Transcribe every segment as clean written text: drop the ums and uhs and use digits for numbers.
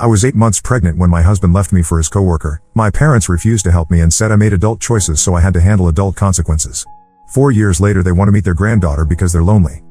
I was 8 months pregnant when my husband left me for his coworker. My parents refused to help me and said I made adult choices, so I had to handle adult consequences. 4 years later they want to meet their granddaughter because they're lonely.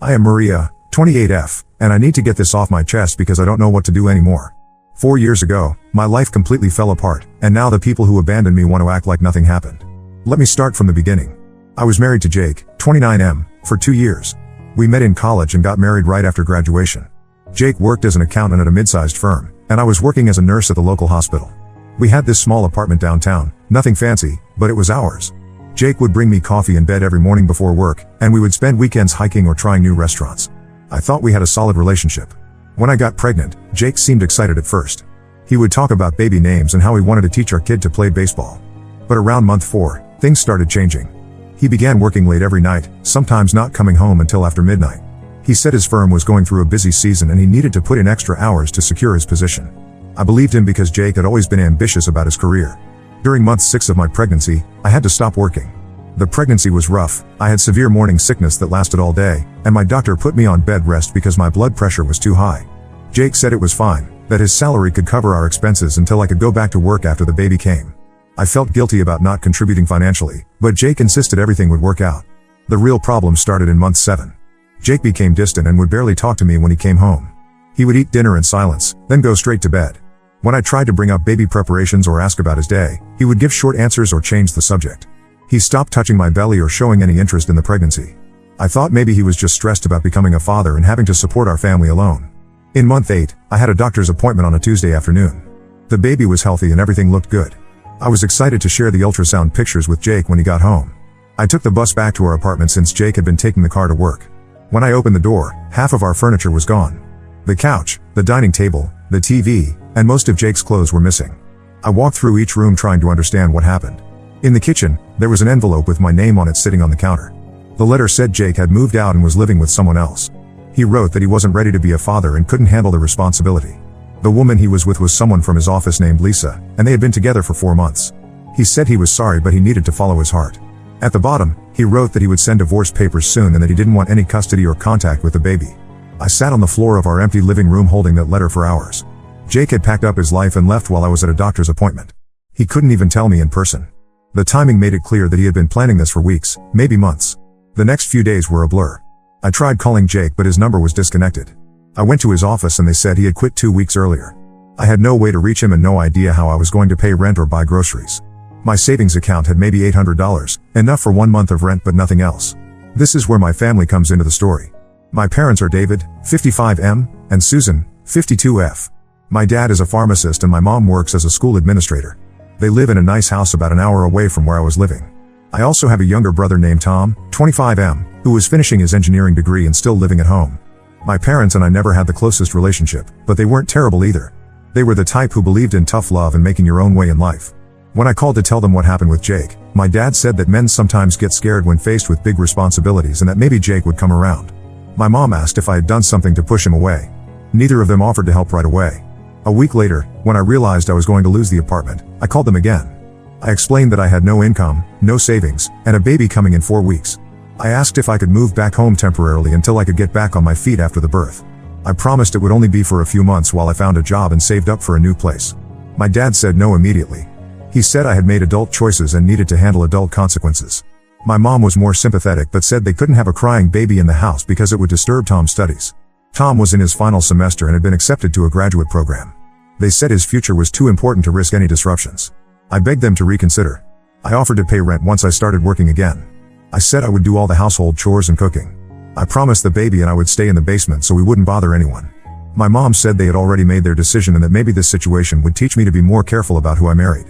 I am Maria, 28F, and I need to get this off my chest because I don't know what to do anymore. 4 years ago, my life completely fell apart, and now the people who abandoned me want to act like nothing happened. Let me start from the beginning. I was married to Jake, 29M, for 2 years. We met in college and got married right after graduation. Jake worked as an accountant at a mid-sized firm, and I was working as a nurse at the local hospital. We had this small apartment downtown, nothing fancy, but it was ours. Jake would bring me coffee in bed every morning before work, and we would spend weekends hiking or trying new restaurants. I thought we had a solid relationship. When I got pregnant, Jake seemed excited at first. He would talk about baby names and how he wanted to teach our kid to play baseball. But around month 4, things started changing. He began working late every night, sometimes not coming home until after midnight. He said his firm was going through a busy season and he needed to put in extra hours to secure his position. I believed him because Jake had always been ambitious about his career. During month 6 of my pregnancy, I had to stop working. The pregnancy was rough. I had severe morning sickness that lasted all day, and my doctor put me on bed rest because my blood pressure was too high. Jake said it was fine, that his salary could cover our expenses until I could go back to work after the baby came. I felt guilty about not contributing financially, but Jake insisted everything would work out. The real problem started in month 7. Jake became distant and would barely talk to me when he came home. He would eat dinner in silence, then go straight to bed. When I tried to bring up baby preparations or ask about his day, he would give short answers or change the subject. He stopped touching my belly or showing any interest in the pregnancy. I thought maybe he was just stressed about becoming a father and having to support our family alone. In month 8, I had a doctor's appointment on a Tuesday afternoon. The baby was healthy and everything looked good. I was excited to share the ultrasound pictures with Jake when he got home. I took the bus back to our apartment since Jake had been taking the car to work. When I opened the door, half of our furniture was gone. The couch, the dining table, the TV, and most of Jake's clothes were missing. I walked through each room trying to understand what happened. In the kitchen, there was an envelope with my name on it sitting on the counter. The letter said Jake had moved out and was living with someone else. He wrote that he wasn't ready to be a father and couldn't handle the responsibility. The woman he was with was someone from his office named Lisa, and they had been together for 4 months. He said he was sorry but he needed to follow his heart. At the bottom, he wrote that he would send divorce papers soon and that he didn't want any custody or contact with the baby. I sat on the floor of our empty living room holding that letter for hours. Jake had packed up his life and left while I was at a doctor's appointment. He couldn't even tell me in person. The timing made it clear that he had been planning this for weeks, maybe months. The next few days were a blur. I tried calling Jake but his number was disconnected. I went to his office and they said he had quit 2 weeks earlier. I had no way to reach him and no idea how I was going to pay rent or buy groceries. My savings account had maybe $800, enough for 1 month of rent but nothing else. This is where my family comes into the story. My parents are David, 55M, and Susan, 52F. My dad is a pharmacist and my mom works as a school administrator. They live in a nice house about an hour away from where I was living. I also have a younger brother named Tom, 25M, who was finishing his engineering degree and still living at home. My parents and I never had the closest relationship, but they weren't terrible either. They were the type who believed in tough love and making your own way in life. When I called to tell them what happened with Jake, my dad said that men sometimes get scared when faced with big responsibilities and that maybe Jake would come around. My mom asked if I had done something to push him away. Neither of them offered to help right away. A week later, when I realized I was going to lose the apartment, I called them again. I explained that I had no income, no savings, and a baby coming in 4 weeks. I asked if I could move back home temporarily until I could get back on my feet after the birth. I promised it would only be for a few months while I found a job and saved up for a new place. My dad said no immediately. He said I had made adult choices and needed to handle adult consequences. My mom was more sympathetic but said they couldn't have a crying baby in the house because it would disturb Tom's studies. Tom was in his final semester and had been accepted to a graduate program. They said his future was too important to risk any disruptions. I begged them to reconsider. I offered to pay rent once I started working again. I said I would do all the household chores and cooking. I promised the baby and I would stay in the basement so we wouldn't bother anyone. My mom said they had already made their decision and that maybe this situation would teach me to be more careful about who I married.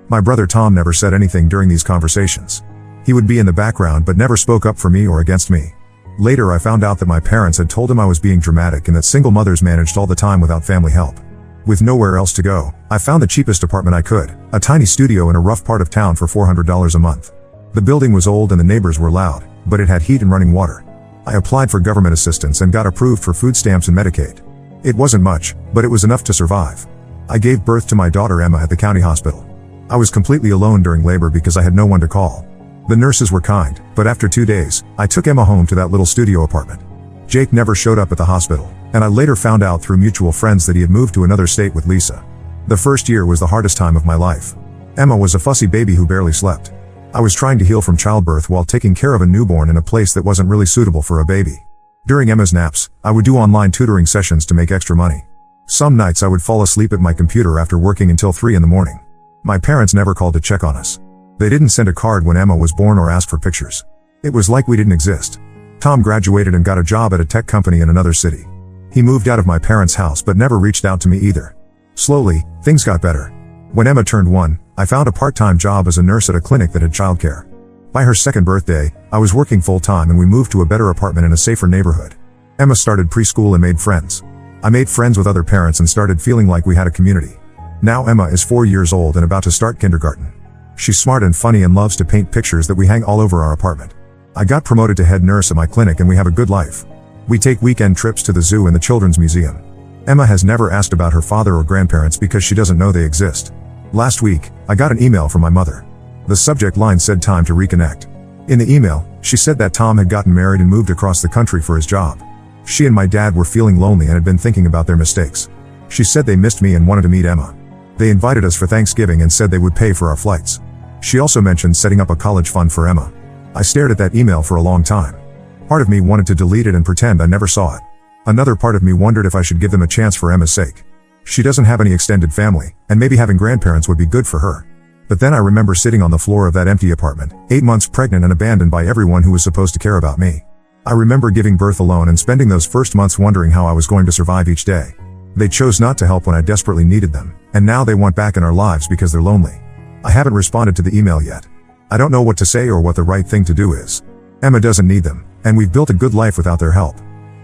My brother Tom never said anything during these conversations. He would be in the background but never spoke up for me or against me. Later I found out that my parents had told him I was being dramatic and that single mothers managed all the time without family help. With nowhere else to go, I found the cheapest apartment I could, a tiny studio in a rough part of town for $400 a month. The building was old and the neighbors were loud, but it had heat and running water. I applied for government assistance and got approved for food stamps and Medicaid. It wasn't much, but it was enough to survive. I gave birth to my daughter Emma at the county hospital. I was completely alone during labor because I had no one to call. The nurses were kind, but after 2 days, I took Emma home to that little studio apartment. Jake never showed up at the hospital. and I later found out through mutual friends that he had moved to another state with Lisa. The first year was the hardest time of my life. Emma was a fussy baby who barely slept. I was trying to heal from childbirth while taking care of a newborn in a place that wasn't really suitable for a baby. During Emma's naps, I would do online tutoring sessions to make extra money. Some nights I would fall asleep at my computer after working until 3 in the morning. My parents never called to check on us. They didn't send a card when Emma was born or ask for pictures. It was like we didn't exist. Tom graduated and got a job at a tech company in another city. He moved out of my parents' house but never reached out to me either. Slowly, things got better. When Emma turned 1, I found a part-time job as a nurse at a clinic that had childcare. By her second birthday, I was working full-time and we moved to a better apartment in a safer neighborhood. Emma started preschool and made friends. I made friends with other parents and started feeling like we had a community. Now Emma is 4 years old and about to start kindergarten. She's smart and funny and loves to paint pictures that we hang all over our apartment. I got promoted to head nurse at my clinic and we have a good life. We take weekend trips to the zoo and the children's museum. Emma has never asked about her father or grandparents because she doesn't know they exist. Last week, I got an email from my mother. The subject line said time to reconnect. In the email, she said that Tom had gotten married and moved across the country for his job. She and my dad were feeling lonely and had been thinking about their mistakes. She said they missed me and wanted to meet Emma. They invited us for Thanksgiving and said they would pay for our flights. She also mentioned setting up a college fund for Emma. I stared at that email for a long time. Part of me wanted to delete it and pretend I never saw it. Another part of me wondered if I should give them a chance for Emma's sake. She doesn't have any extended family, and maybe having grandparents would be good for her. But then I remember sitting on the floor of that empty apartment, 8 months pregnant and abandoned by everyone who was supposed to care about me. I remember giving birth alone and spending those first months wondering how I was going to survive each day. They chose not to help when I desperately needed them, and now they want back in our lives because they're lonely. I haven't responded to the email yet. I don't know what to say or what the right thing to do is. Emma doesn't need them, and we've built a good life without their help.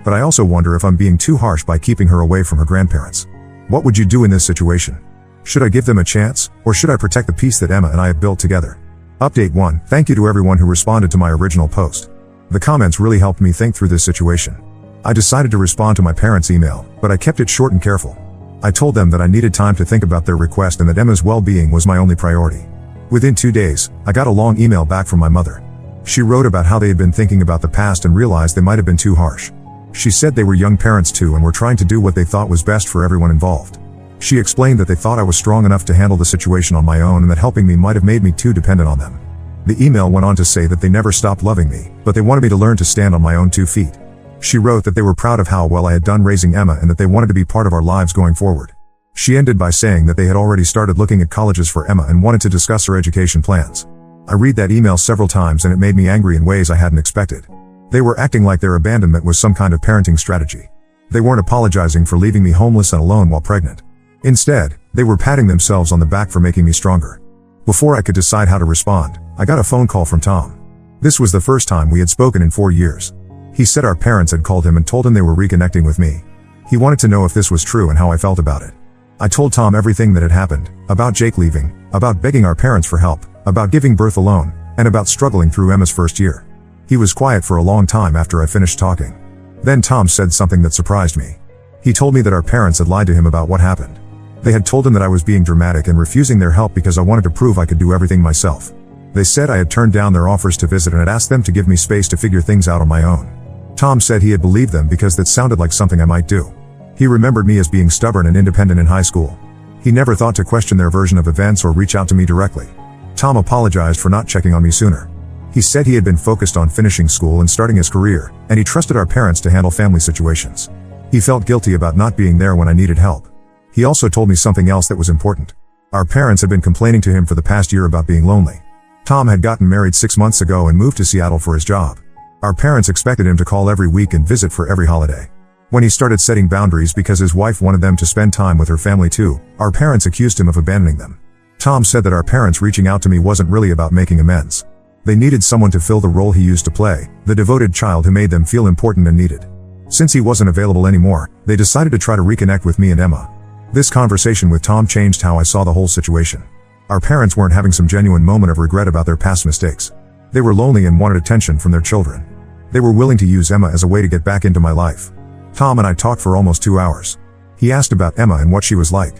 But I also wonder if I'm being too harsh by keeping her away from her grandparents. What would you do in this situation? Should I give them a chance, or should I protect the peace that Emma and I have built together? Update 1. Thank you to everyone who responded to my original post. The comments really helped me think through this situation. I decided to respond to my parents' email, but I kept it short and careful. I told them that I needed time to think about their request and that Emma's well-being was my only priority. Within 2 days, I got a long email back from my mother. She wrote about how they had been thinking about the past and realized they might have been too harsh. She said they were young parents too and were trying to do what they thought was best for everyone involved. She explained that they thought I was strong enough to handle the situation on my own and that helping me might have made me too dependent on them. The email went on to say that they never stopped loving me, but they wanted me to learn to stand on my own 2 feet. She wrote that they were proud of how well I had done raising Emma and that they wanted to be part of our lives going forward. She ended by saying that they had already started looking at colleges for Emma and wanted to discuss her education plans. I read that email several times and it made me angry in ways I hadn't expected. They were acting like their abandonment was some kind of parenting strategy. They weren't apologizing for leaving me homeless and alone while pregnant. Instead, they were patting themselves on the back for making me stronger. Before I could decide how to respond, I got a phone call from Tom. This was the first time we had spoken in 4 years. He said our parents had called him and told him they were reconnecting with me. He wanted to know if this was true and how I felt about it. I told Tom everything that had happened, about Jake leaving, about begging our parents for help, about giving birth alone, and about struggling through Emma's first year. He was quiet for a long time after I finished talking. Then Tom said something that surprised me. He told me that our parents had lied to him about what happened. They had told him that I was being dramatic and refusing their help because I wanted to prove I could do everything myself. They said I had turned down their offers to visit and had asked them to give me space to figure things out on my own. Tom said he had believed them because that sounded like something I might do. He remembered me as being stubborn and independent in high school. He never thought to question their version of events or reach out to me directly. Tom apologized for not checking on me sooner. He said he had been focused on finishing school and starting his career, and he trusted our parents to handle family situations. He felt guilty about not being there when I needed help. He also told me something else that was important. Our parents had been complaining to him for the past year about being lonely. Tom had gotten married 6 months ago and moved to Seattle for his job. Our parents expected him to call every week and visit for every holiday. When he started setting boundaries because his wife wanted them to spend time with her family too, our parents accused him of abandoning them. Tom said that our parents reaching out to me wasn't really about making amends. They needed someone to fill the role he used to play, the devoted child who made them feel important and needed. Since he wasn't available anymore, they decided to try to reconnect with me and Emma. This conversation with Tom changed how I saw the whole situation. Our parents weren't having some genuine moment of regret about their past mistakes. They were lonely and wanted attention from their children. They were willing to use Emma as a way to get back into my life. Tom and I talked for almost 2 hours. He asked about Emma and what she was like.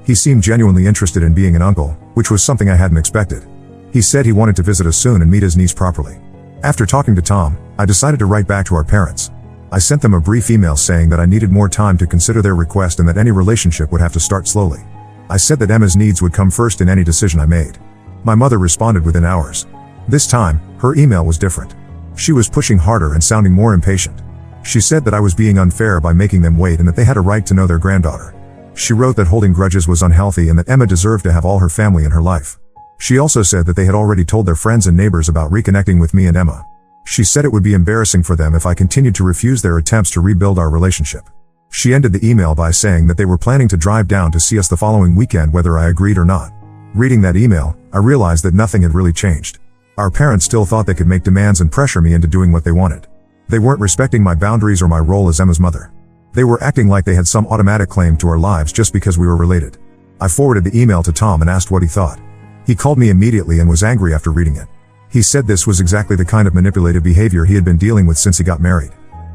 He seemed genuinely interested in being an uncle, which was something I hadn't expected. He said he wanted to visit us soon and meet his niece properly. After talking to Tom, I decided to write back to our parents. I sent them a brief email saying that I needed more time to consider their request and that any relationship would have to start slowly. I said that Emma's needs would come first in any decision I made. My mother responded within hours. This time, her email was different. She was pushing harder and sounding more impatient. She said that I was being unfair by making them wait and that they had a right to know their granddaughter. She wrote that holding grudges was unhealthy and that Emma deserved to have all her family in her life. She also said that they had already told their friends and neighbors about reconnecting with me and Emma. She said it would be embarrassing for them if I continued to refuse their attempts to rebuild our relationship. She ended the email by saying that they were planning to drive down to see us the following weekend whether I agreed or not. Reading that email, I realized that nothing had really changed. Our parents still thought they could make demands and pressure me into doing what they wanted. They weren't respecting my boundaries or my role as Emma's mother. They were acting like they had some automatic claim to our lives just because we were related. I forwarded the email to Tom and asked what he thought. He called me immediately and was angry after reading it. He said this was exactly the kind of manipulative behavior he had been dealing with since he got married.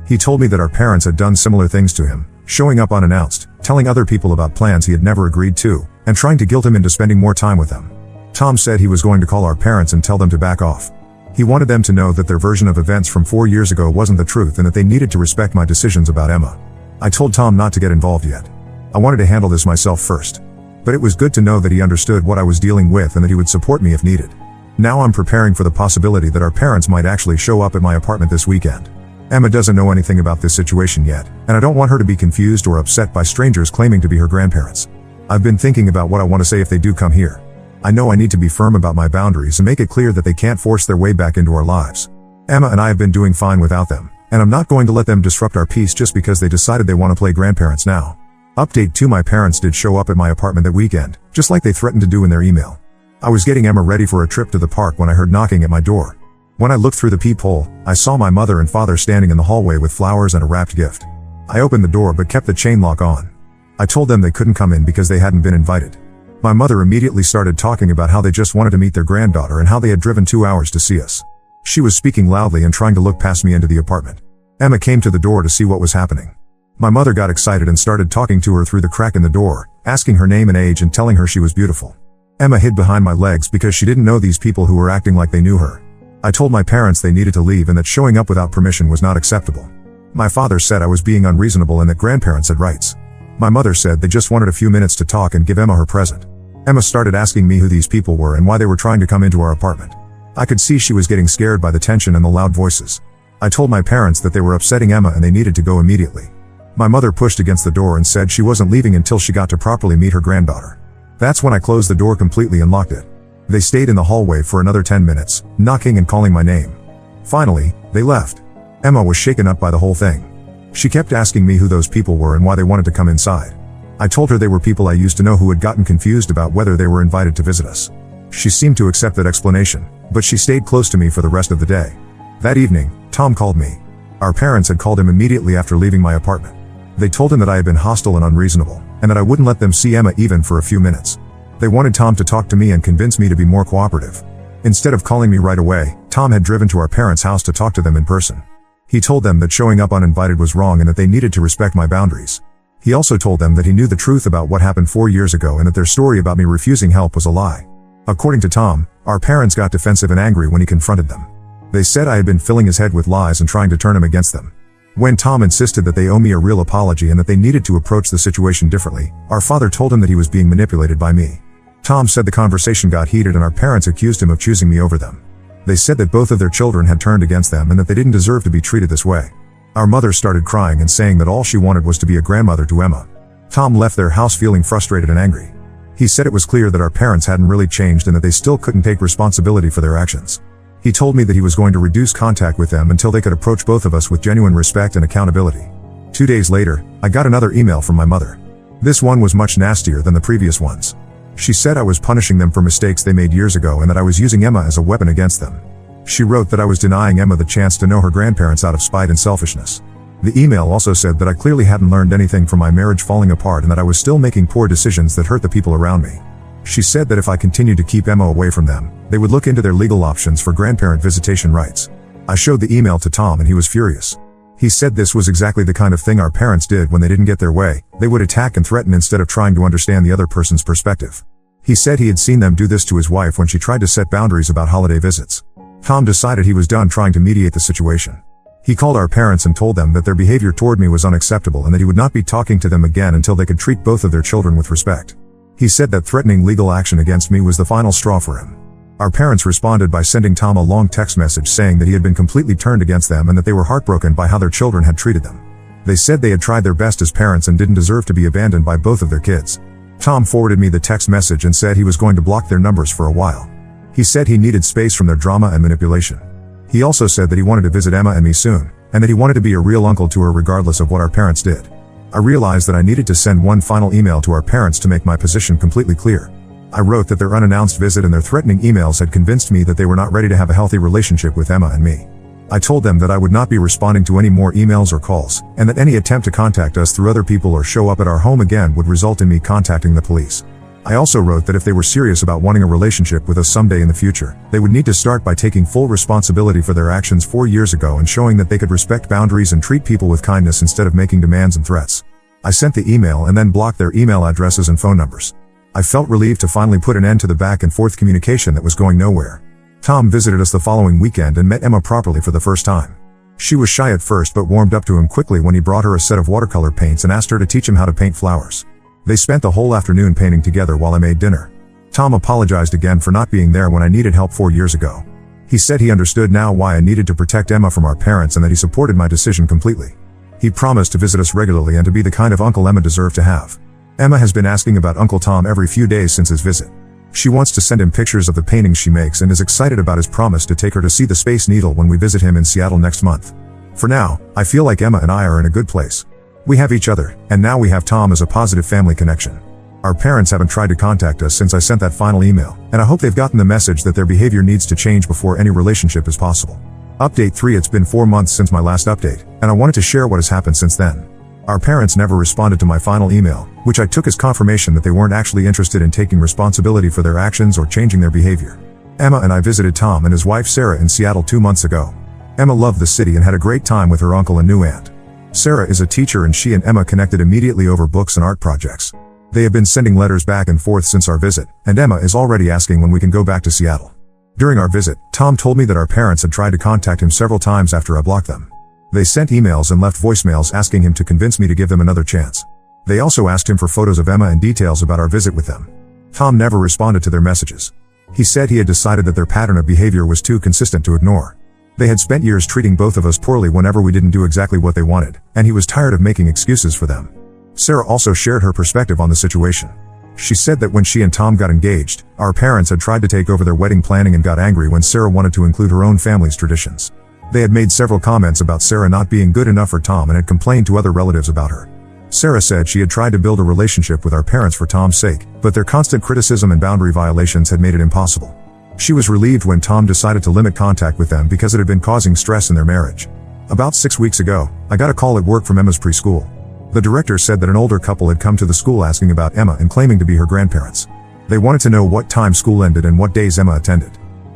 He told me that our parents had done similar things to him, showing up unannounced, telling other people about plans he had never agreed to, and trying to guilt him into spending more time with them. Tom said he was going to call our parents and tell them to back off. He wanted them to know that their version of events from 4 years ago wasn't the truth and that they needed to respect my decisions about Emma. I told Tom not to get involved yet. I wanted to handle this myself first. But it was good to know that he understood what I was dealing with and that he would support me if needed. Now I'm preparing for the possibility that our parents might actually show up at my apartment this weekend. Emma doesn't know anything about this situation yet, and I don't want her to be confused or upset by strangers claiming to be her grandparents. I've been thinking about what I want to say if they do come here. I know I need to be firm about my boundaries and make it clear that they can't force their way back into our lives. Emma and I have been doing fine without them, and I'm not going to let them disrupt our peace just because they decided they want to play grandparents now. Update 2: my parents did show up at my apartment that weekend, just like they threatened to do in their email. I was getting Emma ready for a trip to the park when I heard knocking at my door. When I looked through the peephole, I saw my mother and father standing in the hallway with flowers and a wrapped gift. I opened the door but kept the chain lock on. I told them they couldn't come in because they hadn't been invited. My mother immediately started talking about how they just wanted to meet their granddaughter and how they had driven 2 hours to see us. She was speaking loudly and trying to look past me into the apartment. Emma came to the door to see what was happening. My mother got excited and started talking to her through the crack in the door, asking her name and age and telling her she was beautiful. Emma hid behind my legs because she didn't know these people who were acting like they knew her. I told my parents they needed to leave and that showing up without permission was not acceptable. My father said I was being unreasonable and that grandparents had rights. My mother said they just wanted a few minutes to talk and give Emma her present. Emma started asking me who these people were and why they were trying to come into our apartment. I could see she was getting scared by the tension and the loud voices. I told my parents that they were upsetting Emma and they needed to go immediately. My mother pushed against the door and said she wasn't leaving until she got to properly meet her granddaughter. That's when I closed the door completely and locked it. They stayed in the hallway for another 10 minutes, knocking and calling my name. Finally, they left. Emma was shaken up by the whole thing. She kept asking me who those people were and why they wanted to come inside. I told her they were people I used to know who had gotten confused about whether they were invited to visit us. She seemed to accept that explanation, but she stayed close to me for the rest of the day. That evening, Tom called me. Our parents had called him immediately after leaving my apartment. They told him that I had been hostile and unreasonable, and that I wouldn't let them see Emma even for a few minutes. They wanted Tom to talk to me and convince me to be more cooperative. Instead of calling me right away, Tom had driven to our parents' house to talk to them in person. He told them that showing up uninvited was wrong and that they needed to respect my boundaries. He also told them that he knew the truth about what happened 4 years ago and that their story about me refusing help was a lie. According to Tom, our parents got defensive and angry when he confronted them. They said I had been filling his head with lies and trying to turn him against them. When Tom insisted that they owe me a real apology and that they needed to approach the situation differently, our father told him that he was being manipulated by me. Tom said the conversation got heated and our parents accused him of choosing me over them. They said that both of their children had turned against them and that they didn't deserve to be treated this way. Our mother started crying and saying that all she wanted was to be a grandmother to Emma. Tom left their house feeling frustrated and angry. He said it was clear that our parents hadn't really changed and that they still couldn't take responsibility for their actions. He told me that he was going to reduce contact with them until they could approach both of us with genuine respect and accountability. 2 days later, I got another email from my mother. This one was much nastier than the previous ones. She said I was punishing them for mistakes they made years ago and that I was using Emma as a weapon against them. She wrote that I was denying Emma the chance to know her grandparents out of spite and selfishness. The email also said that I clearly hadn't learned anything from my marriage falling apart and that I was still making poor decisions that hurt the people around me. She said that if I continued to keep Emma away from them, they would look into their legal options for grandparent visitation rights. I showed the email to Tom and he was furious. He said this was exactly the kind of thing our parents did when they didn't get their way. They would attack and threaten instead of trying to understand the other person's perspective. He said he had seen them do this to his wife when she tried to set boundaries about holiday visits. Tom decided he was done trying to mediate the situation. He called our parents and told them that their behavior toward me was unacceptable and that he would not be talking to them again until they could treat both of their children with respect. He said that threatening legal action against me was the final straw for him. Our parents responded by sending Tom a long text message saying that he had been completely turned against them and that they were heartbroken by how their children had treated them. They said they had tried their best as parents and didn't deserve to be abandoned by both of their kids. Tom forwarded me the text message and said he was going to block their numbers for a while. He said he needed space from their drama and manipulation. He also said that he wanted to visit Emma and me soon, and that he wanted to be a real uncle to her regardless of what our parents did. I realized that I needed to send one final email to our parents to make my position completely clear. I wrote that their unannounced visit and their threatening emails had convinced me that they were not ready to have a healthy relationship with Emma and me. I told them that I would not be responding to any more emails or calls, and that any attempt to contact us through other people or show up at our home again would result in me contacting the police. I also wrote that if they were serious about wanting a relationship with us someday in the future, they would need to start by taking full responsibility for their actions 4 years ago and showing that they could respect boundaries and treat people with kindness instead of making demands and threats. I sent the email and then blocked their email addresses and phone numbers. I felt relieved to finally put an end to the back and forth communication that was going nowhere. Tom visited us the following weekend and met Emma properly for the first time. She was shy at first but warmed up to him quickly when he brought her a set of watercolor paints and asked her to teach him how to paint flowers. They spent the whole afternoon painting together while I made dinner. Tom apologized again for not being there when I needed help 4 years ago. He said he understood now why I needed to protect Emma from our parents and that he supported my decision completely. He promised to visit us regularly and to be the kind of uncle Emma deserved to have. Emma has been asking about Uncle Tom every few days since his visit. She wants to send him pictures of the paintings she makes and is excited about his promise to take her to see the Space Needle when we visit him in Seattle next month. For now, I feel like Emma and I are in a good place. We have each other, and now we have Tom as a positive family connection. Our parents haven't tried to contact us since I sent that final email, and I hope they've gotten the message that their behavior needs to change before any relationship is possible. Update 3: It's been 4 months since my last update, and I wanted to share what has happened since then. Our parents never responded to my final email, which I took as confirmation that they weren't actually interested in taking responsibility for their actions or changing their behavior. Emma and I visited Tom and his wife Sarah in Seattle 2 months ago. Emma loved the city and had a great time with her uncle and new aunt. Sarah is a teacher and she and Emma connected immediately over books and art projects. They have been sending letters back and forth since our visit, and Emma is already asking when we can go back to Seattle. During our visit, Tom told me that our parents had tried to contact him several times after I blocked them. They sent emails and left voicemails asking him to convince me to give them another chance. They also asked him for photos of Emma and details about our visit with them. Tom never responded to their messages. He said he had decided that their pattern of behavior was too consistent to ignore. They had spent years treating both of us poorly whenever we didn't do exactly what they wanted, and he was tired of making excuses for them. Sarah also shared her perspective on the situation. She said that when she and Tom got engaged, our parents had tried to take over their wedding planning and got angry when Sarah wanted to include her own family's traditions. They had made several comments about Sarah not being good enough for Tom and had complained to other relatives about her. Sarah said she had tried to build a relationship with our parents for Tom's sake, but their constant criticism and boundary violations had made it impossible. She was relieved when Tom decided to limit contact with them because it had been causing stress in their marriage. About 6 weeks ago, I got a call at work from Emma's preschool. The director said that an older couple had come to the school asking about Emma and claiming to be her grandparents. They wanted to know what time school ended and what days Emma attended.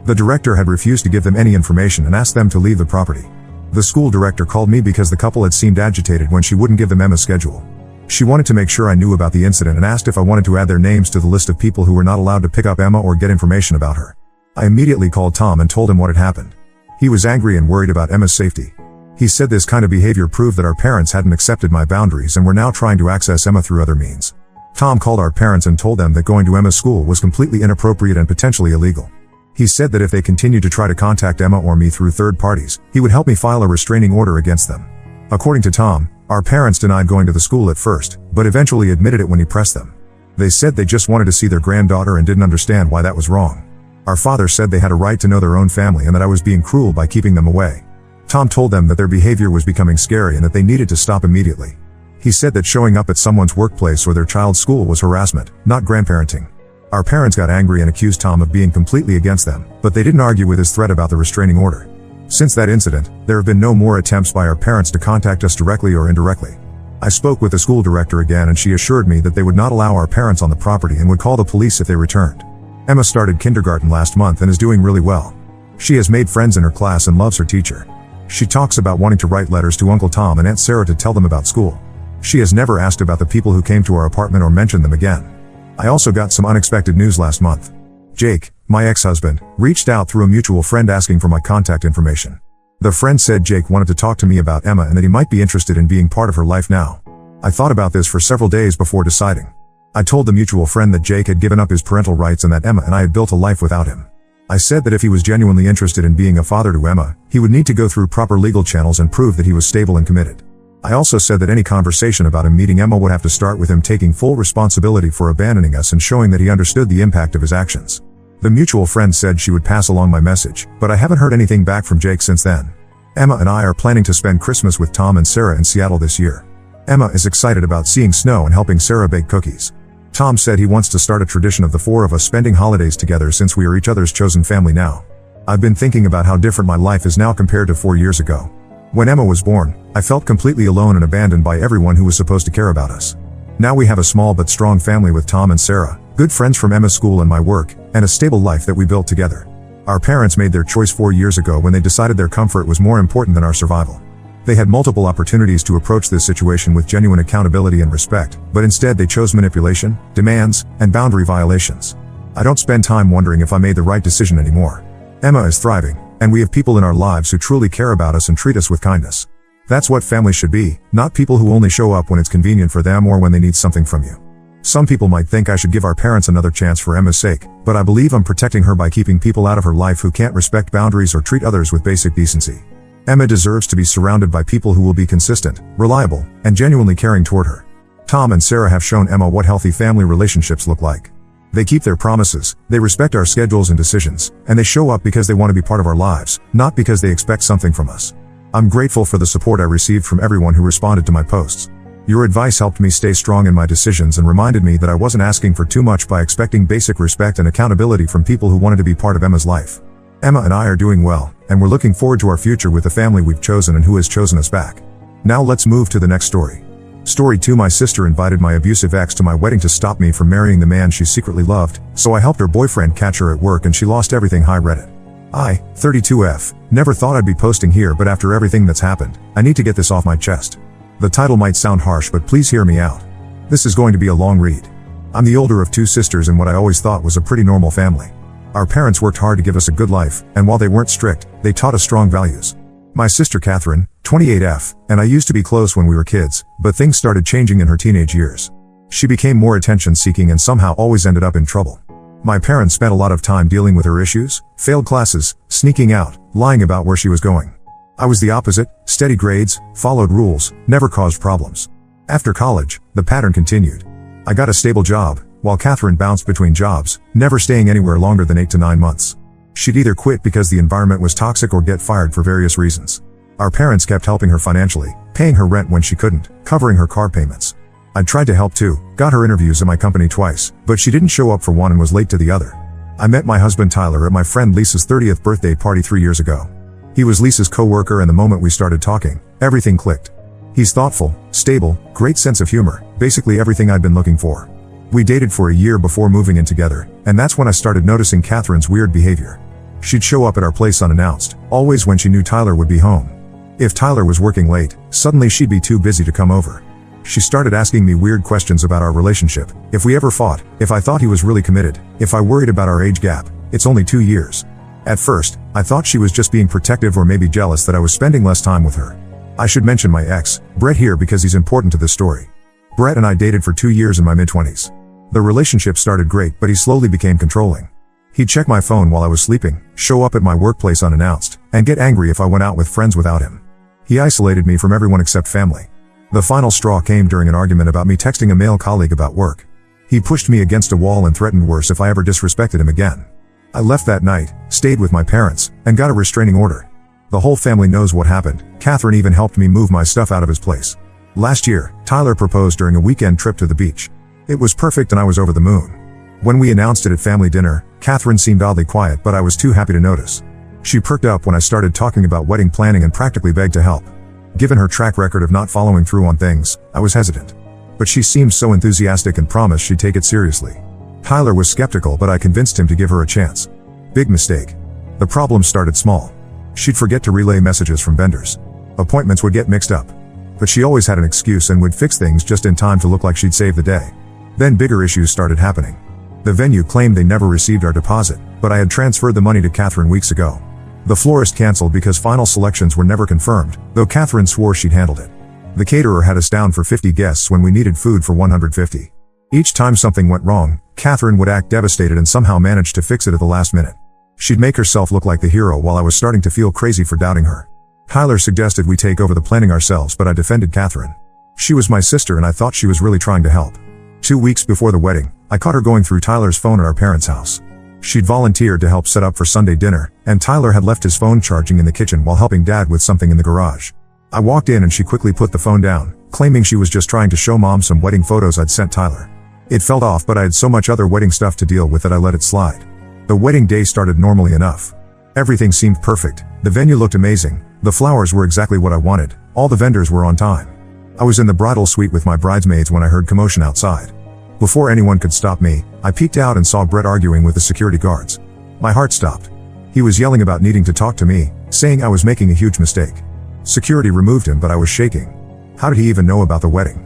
The director had refused to give them any information and asked them to leave the property. The school director called me because the couple had seemed agitated when she wouldn't give them Emma's schedule. She wanted to make sure I knew about the incident and asked if I wanted to add their names to the list of people who were not allowed to pick up Emma or get information about her. I immediately called Tom and told him what had happened. He was angry and worried about Emma's safety. He said this kind of behavior proved that our parents hadn't accepted my boundaries and were now trying to access Emma through other means. Tom called our parents and told them that going to Emma's school was completely inappropriate and potentially illegal. He said that if they continued to try to contact Emma or me through third parties, he would help me file a restraining order against them. According to Tom, our parents denied going to the school at first, but eventually admitted it when he pressed them. They said they just wanted to see their granddaughter and didn't understand why that was wrong. Our father said they had a right to know their own family and that I was being cruel by keeping them away. Tom told them that their behavior was becoming scary and that they needed to stop immediately. He said that showing up at someone's workplace or their child's school was harassment, not grandparenting. Our parents got angry and accused Tom of being completely against them, but they didn't argue with his threat about the restraining order. Since that incident, there have been no more attempts by our parents to contact us directly or indirectly. I spoke with the school director again and she assured me that they would not allow our parents on the property and would call the police if they returned. Emma started kindergarten last month and is doing really well. She has made friends in her class and loves her teacher. She talks about wanting to write letters to Uncle Tom and Aunt Sarah to tell them about school. She has never asked about the people who came to our apartment or mentioned them again. I also got some unexpected news last month. Jake, my ex-husband, reached out through a mutual friend asking for my contact information. The friend said Jake wanted to talk to me about Emma and that he might be interested in being part of her life now. I thought about this for several days before deciding. I told the mutual friend that Jake had given up his parental rights and that Emma and I had built a life without him. I said that if he was genuinely interested in being a father to Emma, he would need to go through proper legal channels and prove that he was stable and committed. I also said that any conversation about him meeting Emma would have to start with him taking full responsibility for abandoning us and showing that he understood the impact of his actions. The mutual friend said she would pass along my message, but I haven't heard anything back from Jake since then. Emma and I are planning to spend Christmas with Tom and Sarah in Seattle this year. Emma is excited about seeing snow and helping Sarah bake cookies. Tom said he wants to start a tradition of the four of us spending holidays together since we are each other's chosen family now. I've been thinking about how different my life is now compared to 4 years ago. When Emma was born, I felt completely alone and abandoned by everyone who was supposed to care about us. Now we have a small but strong family with Tom and Sarah, good friends from Emma's school and my work, and a stable life that we built together. Our parents made their choice 4 years ago when they decided their comfort was more important than our survival. They had multiple opportunities to approach this situation with genuine accountability and respect, but instead they chose manipulation, demands, and boundary violations. I don't spend time wondering if I made the right decision anymore. Emma is thriving, and we have people in our lives who truly care about us and treat us with kindness. That's what family should be, not people who only show up when it's convenient for them or when they need something from you. Some people might think I should give our parents another chance for Emma's sake, but I believe I'm protecting her by keeping people out of her life who can't respect boundaries or treat others with basic decency. Emma deserves to be surrounded by people who will be consistent, reliable, and genuinely caring toward her. Tom and Sarah have shown Emma what healthy family relationships look like. They keep their promises, they respect our schedules and decisions, and they show up because they want to be part of our lives, not because they expect something from us. I'm grateful for the support I received from everyone who responded to my posts. Your advice helped me stay strong in my decisions and reminded me that I wasn't asking for too much by expecting basic respect and accountability from people who wanted to be part of Emma's life. Emma and I are doing well, and we're looking forward to our future with the family we've chosen and who has chosen us back. Now let's move to the next story. Story 2. My sister invited my abusive ex to my wedding to stop me from marrying the man she secretly loved, so I helped her boyfriend catch her at work and she lost everything. Hi Reddit. I, 32F, never thought I'd be posting here, but after everything that's happened, I need to get this off my chest. The title might sound harsh, but please hear me out. This is going to be a long read. I'm the older of 2 sisters in what I always thought was a pretty normal family. Our parents worked hard to give us a good life, and while they weren't strict, they taught us strong values. My sister Catherine, 28F, and I used to be close when we were kids, but things started changing in her teenage years. She became more attention-seeking and somehow always ended up in trouble. My parents spent a lot of time dealing with her issues, failed classes, sneaking out, lying about where she was going. I was the opposite, steady grades, followed rules, never caused problems. After college, the pattern continued. I got a stable job, while Catherine bounced between jobs, never staying anywhere longer than 8 to 9 months. She'd either quit because the environment was toxic or get fired for various reasons. Our parents kept helping her financially, paying her rent when she couldn't, covering her car payments. I tried to help too, got her interviews at my company twice, but she didn't show up for one and was late to the other. I met my husband Tyler at my friend Lisa's 30th birthday party 3 years ago. He was Lisa's coworker, and the moment we started talking, everything clicked. He's thoughtful, stable, great sense of humor, basically everything I'd been looking for. We dated for a year before moving in together, and that's when I started noticing Catherine's weird behavior. She'd show up at our place unannounced, always when she knew Tyler would be home. If Tyler was working late, suddenly she'd be too busy to come over. She started asking me weird questions about our relationship, if we ever fought, if I thought he was really committed, if I worried about our age gap. It's only 2 years. At first, I thought she was just being protective or maybe jealous that I was spending less time with her. I should mention my ex, Brett, here because he's important to this story. Brett and I dated for 2 years in my mid-20s. The relationship started great, but he slowly became controlling. He'd check my phone while I was sleeping, show up at my workplace unannounced, and get angry if I went out with friends without him. He isolated me from everyone except family. The final straw came during an argument about me texting a male colleague about work. He pushed me against a wall and threatened worse if I ever disrespected him again. I left that night, stayed with my parents, and got a restraining order. The whole family knows what happened. Catherine even helped me move my stuff out of his place. Last year, Tyler proposed during a weekend trip to the beach. It was perfect and I was over the moon. When we announced it at family dinner, Catherine seemed oddly quiet, but I was too happy to notice. She perked up when I started talking about wedding planning and practically begged to help. Given her track record of not following through on things, I was hesitant. But she seemed so enthusiastic and promised she'd take it seriously. Tyler was skeptical, but I convinced him to give her a chance. Big mistake. The problem started small. She'd forget to relay messages from vendors. Appointments would get mixed up. But she always had an excuse and would fix things just in time to look like she'd saved the day. Then bigger issues started happening. The venue claimed they never received our deposit, but I had transferred the money to Catherine weeks ago. The florist canceled because final selections were never confirmed, though Catherine swore she'd handled it. The caterer had us down for 50 guests when we needed food for 150. Each time something went wrong, Catherine would act devastated and somehow manage to fix it at the last minute. She'd make herself look like the hero while I was starting to feel crazy for doubting her. Tyler suggested we take over the planning ourselves, but I defended Catherine. She was my sister and I thought she was really trying to help. 2 weeks before the wedding, I caught her going through Tyler's phone at our parents' house. She'd volunteered to help set up for Sunday dinner, and Tyler had left his phone charging in the kitchen while helping Dad with something in the garage. I walked in and she quickly put the phone down, claiming she was just trying to show Mom some wedding photos I'd sent Tyler. It felt off, but I had so much other wedding stuff to deal with that I let it slide. The wedding day started normally enough. Everything seemed perfect, the venue looked amazing, the flowers were exactly what I wanted, all the vendors were on time. I was in the bridal suite with my bridesmaids when I heard commotion outside. Before anyone could stop me, I peeked out and saw Brett arguing with the security guards. My heart stopped. He was yelling about needing to talk to me, saying I was making a huge mistake. Security removed him, but I was shaking. How did he even know about the wedding?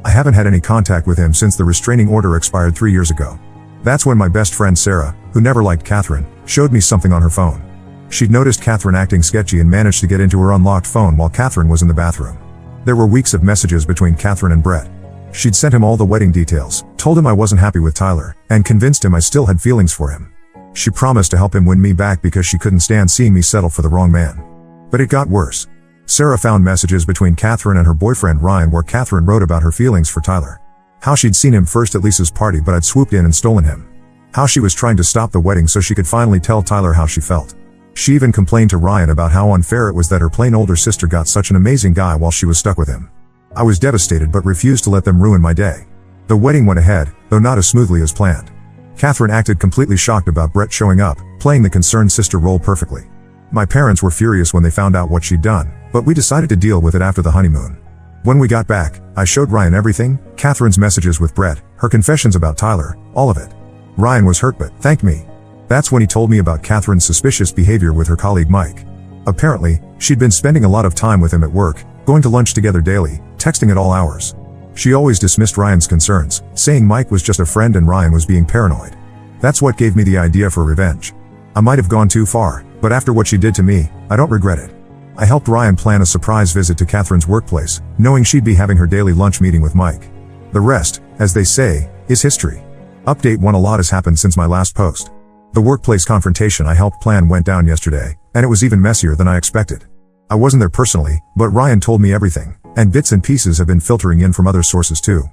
I haven't had any contact with him since the restraining order expired 3 years ago. That's when my best friend Sarah, who never liked Catherine, showed me something on her phone. She'd noticed Catherine acting sketchy and managed to get into her unlocked phone while Catherine was in the bathroom. There were weeks of messages between Catherine and Brett. She'd sent him all the wedding details, told him I wasn't happy with Tyler, and convinced him I still had feelings for him. She promised to help him win me back because she couldn't stand seeing me settle for the wrong man. But it got worse. Sarah found messages between Catherine and her boyfriend Ryan where Catherine wrote about her feelings for Tyler. How she'd seen him first at Lisa's party but had swooped in and stolen him. How she was trying to stop the wedding so she could finally tell Tyler how she felt. She even complained to Ryan about how unfair it was that her plain older sister got such an amazing guy while she was stuck with him. I was devastated but refused to let them ruin my day. The wedding went ahead, though not as smoothly as planned. Catherine acted completely shocked about Brett showing up, playing the concerned sister role perfectly. My parents were furious when they found out what she'd done, but we decided to deal with it after the honeymoon. When we got back, I showed Ryan everything, Catherine's messages with Brett, her confessions about Tyler, all of it. Ryan was hurt but thanked me. That's when he told me about Catherine's suspicious behavior with her colleague Mike. Apparently, she'd been spending a lot of time with him at work, going to lunch together daily, texting at all hours. She always dismissed Ryan's concerns, saying Mike was just a friend and Ryan was being paranoid. That's what gave me the idea for revenge. I might have gone too far, but after what she did to me, I don't regret it. I helped Ryan plan a surprise visit to Catherine's workplace, knowing she'd be having her daily lunch meeting with Mike. The rest, as they say, is history. Update 1: A lot has happened since my last post. The workplace confrontation I helped plan went down yesterday, and it was even messier than I expected. I wasn't there personally, but Ryan told me everything, and bits and pieces have been filtering in from other sources too.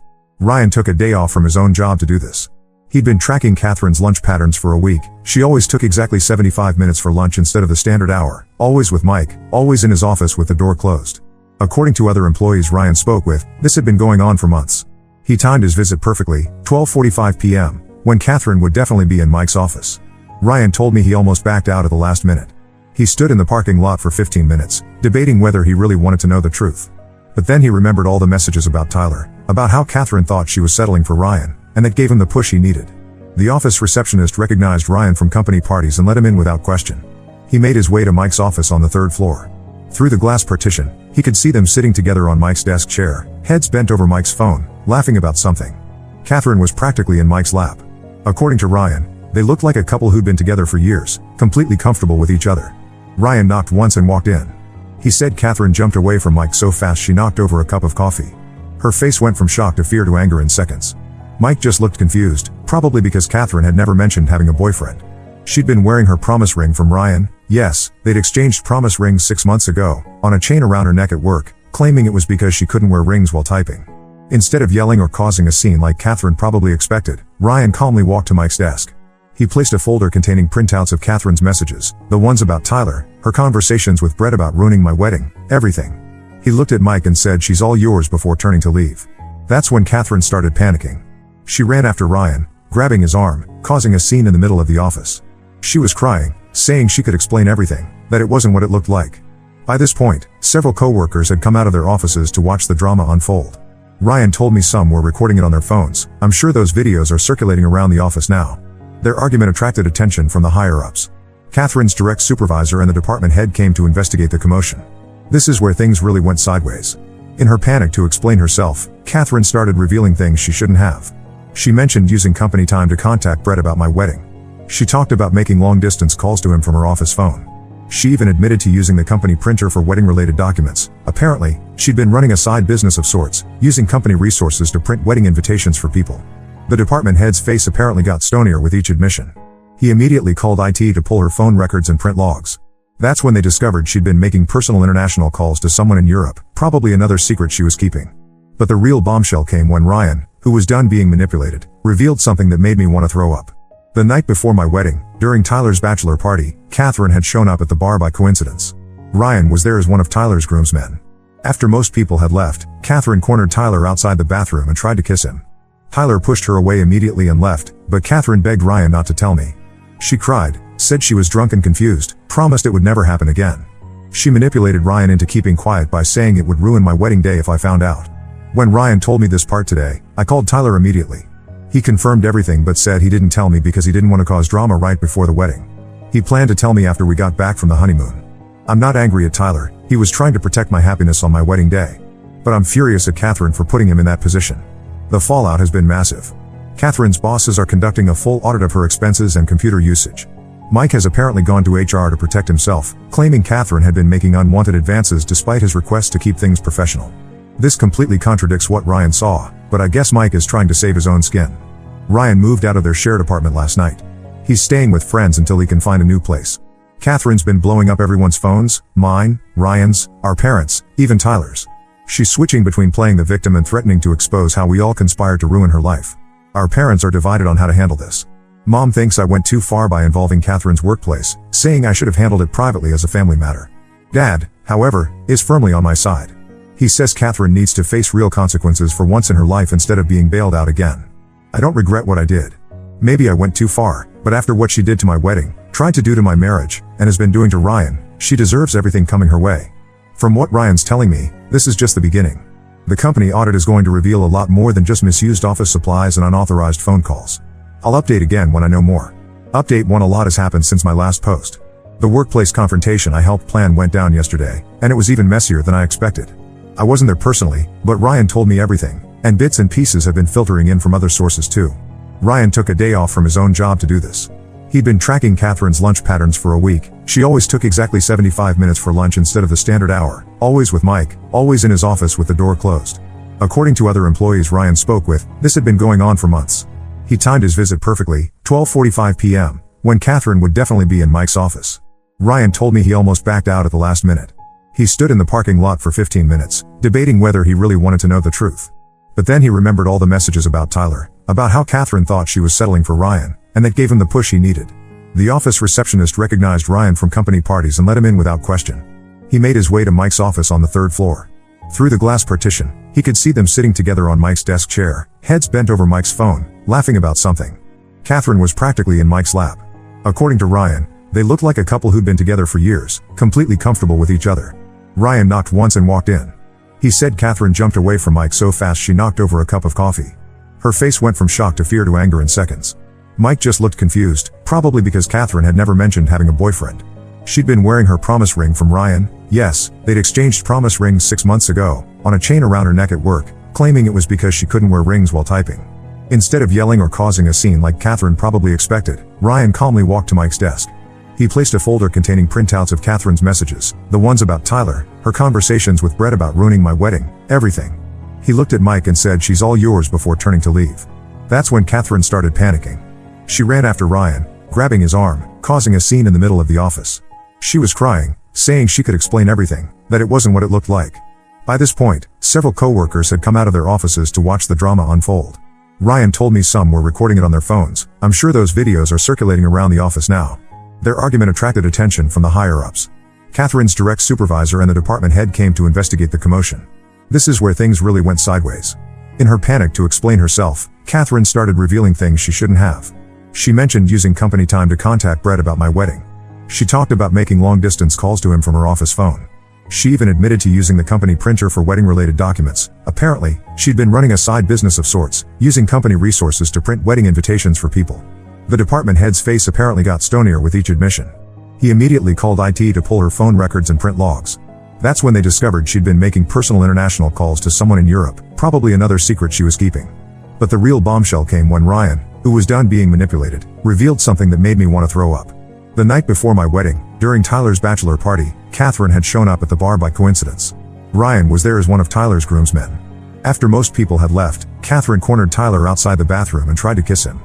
Ryan took a day off from his own job to do this. He'd been tracking Catherine's lunch patterns for a week. She always took exactly 75 minutes for lunch instead of the standard hour, always with Mike, always in his office with the door closed. According to other employees Ryan spoke with, this had been going on for months. He timed his visit perfectly, 12:45 p.m., when Catherine would definitely be in Mike's office. Ryan told me he almost backed out at the last minute. He stood in the parking lot for 15 minutes, debating whether he really wanted to know the truth. But then he remembered all the messages about Tyler, about how Catherine thought she was settling for Ryan, and that gave him the push he needed. The office receptionist recognized Ryan from company parties and let him in without question. He made his way to Mike's office on the 3rd floor. Through the glass partition, he could see them sitting together on Mike's desk chair, heads bent over Mike's phone, laughing about something. Catherine was practically in Mike's lap. According to Ryan, they looked like a couple who'd been together for years, completely comfortable with each other. Ryan knocked once and walked in. He said Catherine jumped away from Mike so fast she knocked over a cup of coffee. Her face went from shock to fear to anger in seconds. Mike just looked confused, probably because Catherine had never mentioned having a boyfriend. She'd been wearing her promise ring from Ryan. Yes, they'd exchanged promise rings 6 months ago, on a chain around her neck at work, claiming it was because she couldn't wear rings while typing. Instead of yelling or causing a scene like Catherine probably expected, Ryan calmly walked to Mike's desk. He placed a folder containing printouts of Catherine's messages, the ones about Tyler, her conversations with Brett about ruining my wedding, everything. He looked at Mike and said, "She's all yours," before turning to leave. That's when Catherine started panicking. She ran after Ryan, grabbing his arm, causing a scene in the middle of the office. She was crying, saying she could explain everything, that it wasn't what it looked like. By this point, several co-workers had come out of their offices to watch the drama unfold. Ryan told me some were recording it on their phones. I'm sure those videos are circulating around the office now. Their argument attracted attention from the higher-ups. Catherine's direct supervisor and the department head came to investigate the commotion. This is where things really went sideways. In her panic to explain herself, Catherine started revealing things she shouldn't have. She mentioned using company time to contact Brett about my wedding. She talked about making long-distance calls to him from her office phone. She even admitted to using the company printer for wedding-related documents. Apparently, she'd been running a side business of sorts, using company resources to print wedding invitations for people. The department head's face apparently got stonier with each admission. He immediately called IT to pull her phone records and print logs. That's when they discovered she'd been making personal international calls to someone in Europe, probably another secret she was keeping. But the real bombshell came when Ryan, who was done being manipulated, revealed something that made me want to throw up. The night before my wedding, during Tyler's bachelor party, Catherine had shown up at the bar by coincidence. Ryan was there as one of Tyler's groomsmen. After most people had left, Catherine cornered Tyler outside the bathroom and tried to kiss him. Tyler pushed her away immediately and left, but Catherine begged Ryan not to tell me. She cried, said she was drunk and confused, promised it would never happen again. She manipulated Ryan into keeping quiet by saying it would ruin my wedding day if I found out. When Ryan told me this part today, I called Tyler immediately. He confirmed everything but said he didn't tell me because he didn't want to cause drama right before the wedding. He planned to tell me after we got back from the honeymoon. I'm not angry at Tyler, he was trying to protect my happiness on my wedding day. But I'm furious at Catherine for putting him in that position. The fallout has been massive. Catherine's bosses are conducting a full audit of her expenses and computer usage. Mike has apparently gone to HR to protect himself, claiming Catherine had been making unwanted advances despite his request to keep things professional. This completely contradicts what Ryan saw, but I guess Mike is trying to save his own skin. Ryan moved out of their shared apartment last night. He's staying with friends until he can find a new place. Catherine's been blowing up everyone's phones, mine, Ryan's, our parents', even Tyler's. She's switching between playing the victim and threatening to expose how we all conspired to ruin her life. Our parents are divided on how to handle this. Mom thinks I went too far by involving Catherine's workplace, saying I should have handled it privately as a family matter. Dad, however, is firmly on my side. He says Catherine needs to face real consequences for once in her life instead of being bailed out again. I don't regret what I did. Maybe I went too far, but after what she did to my wedding, tried to do to my marriage, and has been doing to Ryan, she deserves everything coming her way. From what Ryan's telling me, this is just the beginning. The company audit is going to reveal a lot more than just misused office supplies and unauthorized phone calls. I'll update again when I know more. Update 1: a lot has happened since my last post. The workplace confrontation I helped plan went down yesterday, and it was even messier than I expected. I wasn't there personally, but Ryan told me everything, and bits and pieces have been filtering in from other sources too. Ryan took a day off from his own job to do this. He'd been tracking Catherine's lunch patterns for a week. She always took exactly 75 minutes for lunch instead of the standard hour, always with Mike, always in his office with the door closed. According to other employees Ryan spoke with, this had been going on for months. He timed his visit perfectly, 12:45 p.m., when Catherine would definitely be in Mike's office. Ryan told me he almost backed out at the last minute. He stood in the parking lot for 15 minutes, debating whether he really wanted to know the truth. But then he remembered all the messages about Tyler, about how Catherine thought she was settling for Ryan, and that gave him the push he needed. The office receptionist recognized Ryan from company parties and let him in without question. He made his way to Mike's office on the 3rd floor. Through the glass partition, he could see them sitting together on Mike's desk chair, heads bent over Mike's phone, laughing about something. Catherine was practically in Mike's lap. According to Ryan, they looked like a couple who'd been together for years, completely comfortable with each other. Ryan knocked once and walked in. He said Catherine jumped away from Mike so fast she knocked over a cup of coffee. Her face went from shock to fear to anger in seconds. Mike just looked confused, probably because Catherine had never mentioned having a boyfriend. She'd been wearing her promise ring from Ryan. Yes, they'd exchanged promise rings 6 months ago, on a chain around her neck at work, claiming it was because she couldn't wear rings while typing. Instead of yelling or causing a scene like Catherine probably expected, Ryan calmly walked to Mike's desk. He placed a folder containing printouts of Catherine's messages, the ones about Tyler, her conversations with Brett about ruining my wedding, everything. He looked at Mike and said, "She's all yours," before turning to leave. That's when Catherine started panicking. She ran after Ryan, grabbing his arm, causing a scene in the middle of the office. She was crying, saying she could explain everything, that it wasn't what it looked like. By this point, several coworkers had come out of their offices to watch the drama unfold. Ryan told me some were recording it on their phones. I'm sure those videos are circulating around the office now. Their argument attracted attention from the higher-ups. Catherine's direct supervisor and the department head came to investigate the commotion. This is where things really went sideways. In her panic to explain herself, Catherine started revealing things she shouldn't have. She mentioned using company time to contact Brett about my wedding. She talked about making long-distance calls to him from her office phone. She even admitted to using the company printer for wedding-related documents. Apparently, she'd been running a side business of sorts, using company resources to print wedding invitations for people. The department head's face apparently got stonier with each admission. He immediately called IT to pull her phone records and print logs. That's when they discovered she'd been making personal international calls to someone in Europe, probably another secret she was keeping. But the real bombshell came when Ryan, who was done being manipulated, revealed something that made me want to throw up. The night before my wedding, During Tyler's bachelor party, Catherine had shown up at the bar by coincidence. Ryan was there as one of Tyler's groomsmen. After most people had left, Catherine cornered Tyler outside the bathroom and tried to kiss him.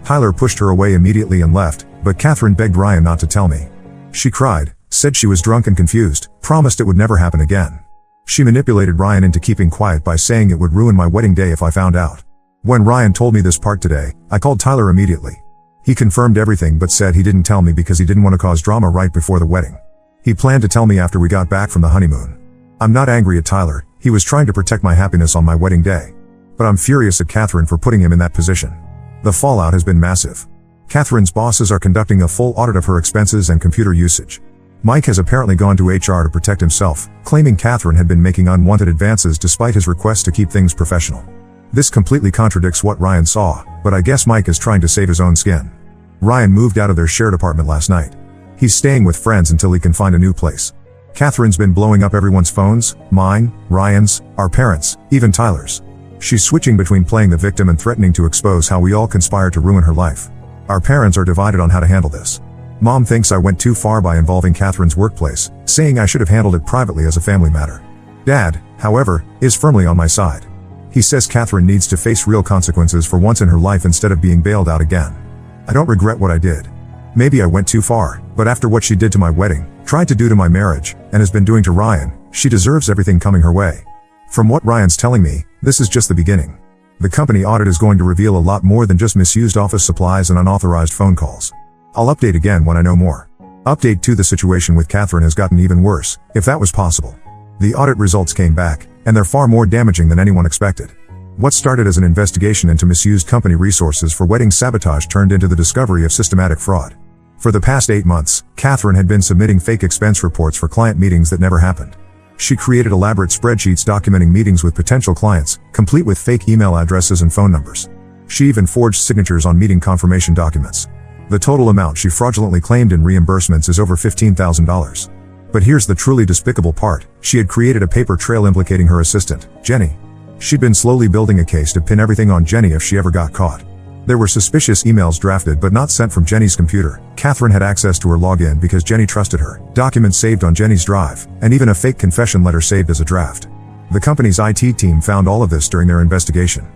Tyler pushed her away immediately and left, but Catherine begged Ryan not to tell me. She cried, said she was drunk and confused, promised it would never happen again. She manipulated Ryan into keeping quiet by saying it would ruin my wedding day if I found out. When Ryan told me this part today, I called Tyler immediately. He confirmed everything but said he didn't tell me because he didn't want to cause drama right before the wedding. He planned to tell me after we got back from the honeymoon. I'm not angry at Tyler, he was trying to protect my happiness on my wedding day. But I'm furious at Catherine for putting him in that position. The fallout has been massive. Catherine's bosses are conducting a full audit of her expenses and computer usage. Mike has apparently gone to HR to protect himself, claiming Catherine had been making unwanted advances despite his request to keep things professional. This completely contradicts what Ryan saw, but I guess Mike is trying to save his own skin. Ryan moved out of their shared apartment last night. He's staying with friends until he can find a new place. Catherine's been blowing up everyone's phones, mine, Ryan's, our parents, even Tyler's. She's switching between playing the victim and threatening to expose how we all conspired to ruin her life. Our parents are divided on how to handle this. Mom thinks I went too far by involving Catherine's workplace, saying I should have handled it privately as a family matter. Dad, however, is firmly on my side. He says Catherine needs to face real consequences for once in her life instead of being bailed out again. I don't regret what I did. Maybe I went too far, but after what she did to my wedding, tried to do to my marriage, and has been doing to Ryan, she deserves everything coming her way. From what Ryan's telling me, this is just the beginning. The company audit is going to reveal a lot more than just misused office supplies and unauthorized phone calls. I'll update again when I know more. Update 2: the situation with Catherine has gotten even worse, if that was possible. The audit results came back, and they're far more damaging than anyone expected. What started as an investigation into misused company resources for wedding sabotage turned into the discovery of systematic fraud. For the past 8 months, Catherine had been submitting fake expense reports for client meetings that never happened. She created elaborate spreadsheets documenting meetings with potential clients, complete with fake email addresses and phone numbers. She even forged signatures on meeting confirmation documents. The total amount she fraudulently claimed in reimbursements is over $15,000. But here's the truly despicable part: she had created a paper trail implicating her assistant, Jenny. She'd been slowly building a case to pin everything on Jenny if she ever got caught. There were suspicious emails drafted but not sent from Jenny's computer. Catherine had access to her login because Jenny trusted her, documents saved on Jenny's drive, and even a fake confession letter saved as a draft. The company's IT team found all of this during their investigation.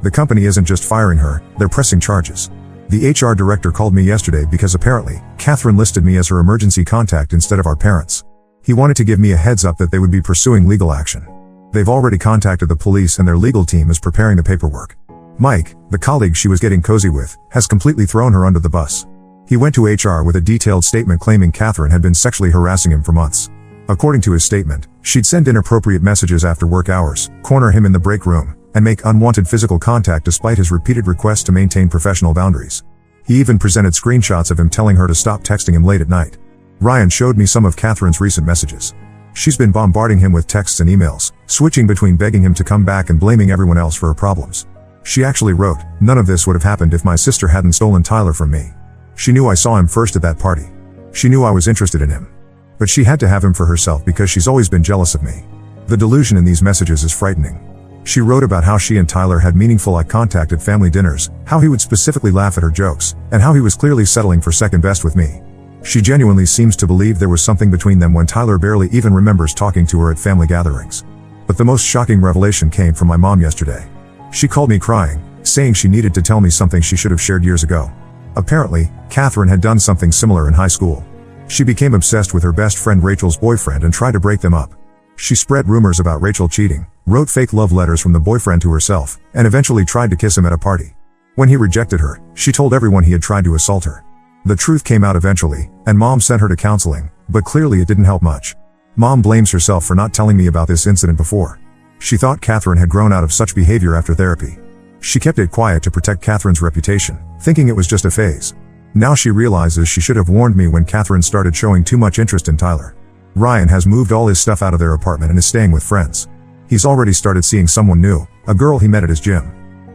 The company isn't just firing her, they're pressing charges. The HR director called me yesterday because apparently, Catherine listed me as her emergency contact instead of our parents. He wanted to give me a heads up that they would be pursuing legal action. They've already contacted the police and their legal team is preparing the paperwork. Mike, the colleague she was getting cozy with, has completely thrown her under the bus. He went to HR with a detailed statement claiming Catherine had been sexually harassing him for months. According to his statement, she'd send inappropriate messages after work hours, corner him in the break room, and make unwanted physical contact despite his repeated requests to maintain professional boundaries. He even presented screenshots of him telling her to stop texting him late at night. Ryan showed me some of Catherine's recent messages. She's been bombarding him with texts and emails, switching between begging him to come back and blaming everyone else for her problems. She actually wrote, "None of this would have happened if my sister hadn't stolen Tyler from me." She knew I saw him first at that party. She knew I was interested in him. But she had to have him for herself because she's always been jealous of me. The delusion in these messages is frightening. She wrote about how she and Tyler had meaningful eye contact at family dinners, how he would specifically laugh at her jokes, and how he was clearly settling for second best with me. She genuinely seems to believe there was something between them when Tyler barely even remembers talking to her at family gatherings. But the most shocking revelation came from my mom yesterday. She called me crying, saying she needed to tell me something she should have shared years ago. Apparently, Catherine had done something similar in high school. She became obsessed with her best friend Rachel's boyfriend and tried to break them up. She spread rumors about Rachel cheating, wrote fake love letters from the boyfriend to herself, and eventually tried to kiss him at a party. When he rejected her, she told everyone he had tried to assault her. The truth came out eventually, and Mom sent her to counseling, but clearly it didn't help much. Mom blames herself for not telling me about this incident before. She thought Catherine had grown out of such behavior after therapy. She kept it quiet to protect Catherine's reputation, thinking it was just a phase. Now she realizes she should have warned me when Catherine started showing too much interest in Tyler. Ryan has moved all his stuff out of their apartment and is staying with friends. He's already started seeing someone new, a girl he met at his gym.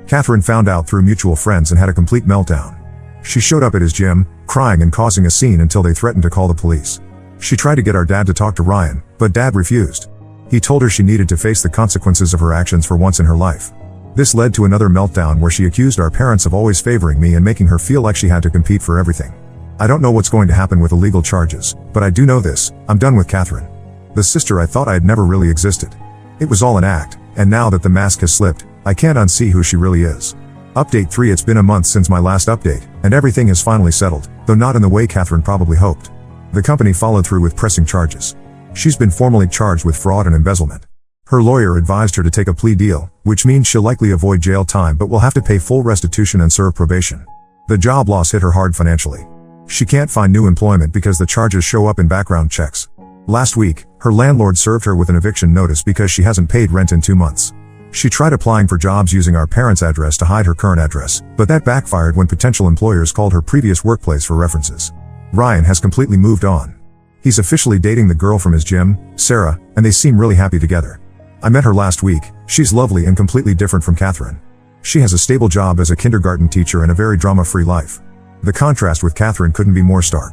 Catherine found out through mutual friends and had a complete meltdown. She showed up at his gym, crying and causing a scene until they threatened to call the police. She tried to get our dad to talk to Ryan, but Dad refused. He told her she needed to face the consequences of her actions for once in her life. This led to another meltdown where she accused our parents of always favoring me and making her feel like she had to compete for everything. I don't know what's going to happen with the legal charges, but I do know this: I'm done with Catherine. The sister I thought I had never really existed. It was all an act, and now that the mask has slipped, I can't unsee who she really is. Update 3. It's been a month since my last update, and everything has finally settled, though not in the way Catherine probably hoped. The company followed through with pressing charges. She's been formally charged with fraud and embezzlement. Her lawyer advised her to take a plea deal, which means she'll likely avoid jail time but will have to pay full restitution and serve probation. The job loss hit her hard financially. She can't find new employment because the charges show up in background checks. Last week, her landlord served her with an eviction notice because she hasn't paid rent in 2 months. She tried applying for jobs using our parents' address to hide her current address, but that backfired when potential employers called her previous workplace for references. Ryan has completely moved on. He's officially dating the girl from his gym, Sarah, and they seem really happy together. I met her last week. She's lovely and completely different from Catherine. She has a stable job as a kindergarten teacher and a very drama-free life. The contrast with Catherine couldn't be more stark.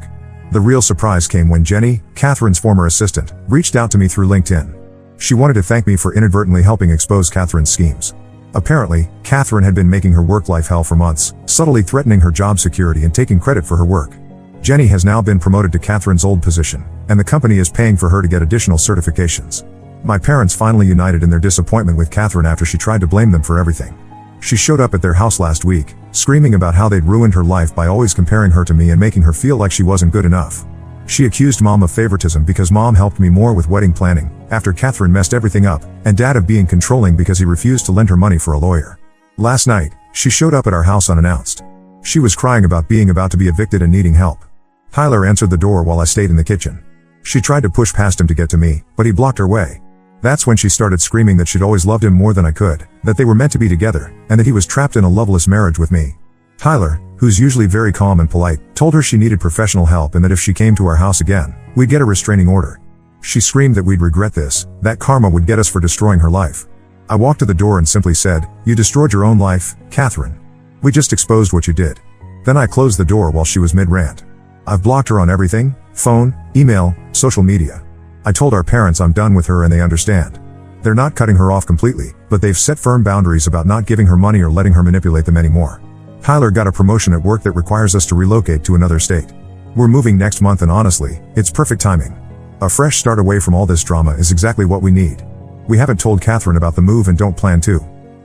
The real surprise came when Jenny, Catherine's former assistant, reached out to me through LinkedIn. She wanted to thank me for inadvertently helping expose Catherine's schemes. Apparently, Catherine had been making her work life hell for months, subtly threatening her job security and taking credit for her work. Jenny has now been promoted to Catherine's old position, and the company is paying for her to get additional certifications. My parents finally united in their disappointment with Catherine after she tried to blame them for everything. She showed up at their house last week, screaming about how they'd ruined her life by always comparing her to me and making her feel like she wasn't good enough. She accused Mom of favoritism because Mom helped me more with wedding planning, after Catherine messed everything up, and Dad of being controlling because he refused to lend her money for a lawyer. Last night, she showed up at our house unannounced. She was crying about being about to be evicted and needing help. Tyler answered the door while I stayed in the kitchen. She tried to push past him to get to me, but he blocked her way. That's when she started screaming that she'd always loved him more than I could, that they were meant to be together, and that he was trapped in a loveless marriage with me. Tyler, who's usually very calm and polite, told her she needed professional help and that if she came to our house again, we'd get a restraining order. She screamed that we'd regret this, that karma would get us for destroying her life. I walked to the door and simply said, "You destroyed your own life, Catherine. We just exposed what you did." Then I closed the door while she was mid-rant. I've blocked her on everything: phone, email, social media. I told our parents I'm done with her and they understand. They're not cutting her off completely, but they've set firm boundaries about not giving her money or letting her manipulate them anymore. Tyler got a promotion at work that requires us to relocate to another state. We're moving next month and honestly, it's perfect timing. A fresh start away from all this drama is exactly what we need. We haven't told Catherine about the move and don't plan to.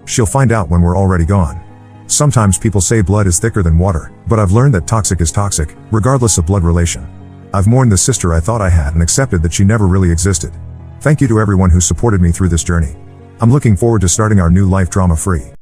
She'll find out when we're already gone. Sometimes people say blood is thicker than water, but I've learned that toxic is toxic, regardless of blood relation. I've mourned the sister I thought I had and accepted that she never really existed. Thank you to everyone who supported me through this journey. I'm looking forward to starting our new life drama-free.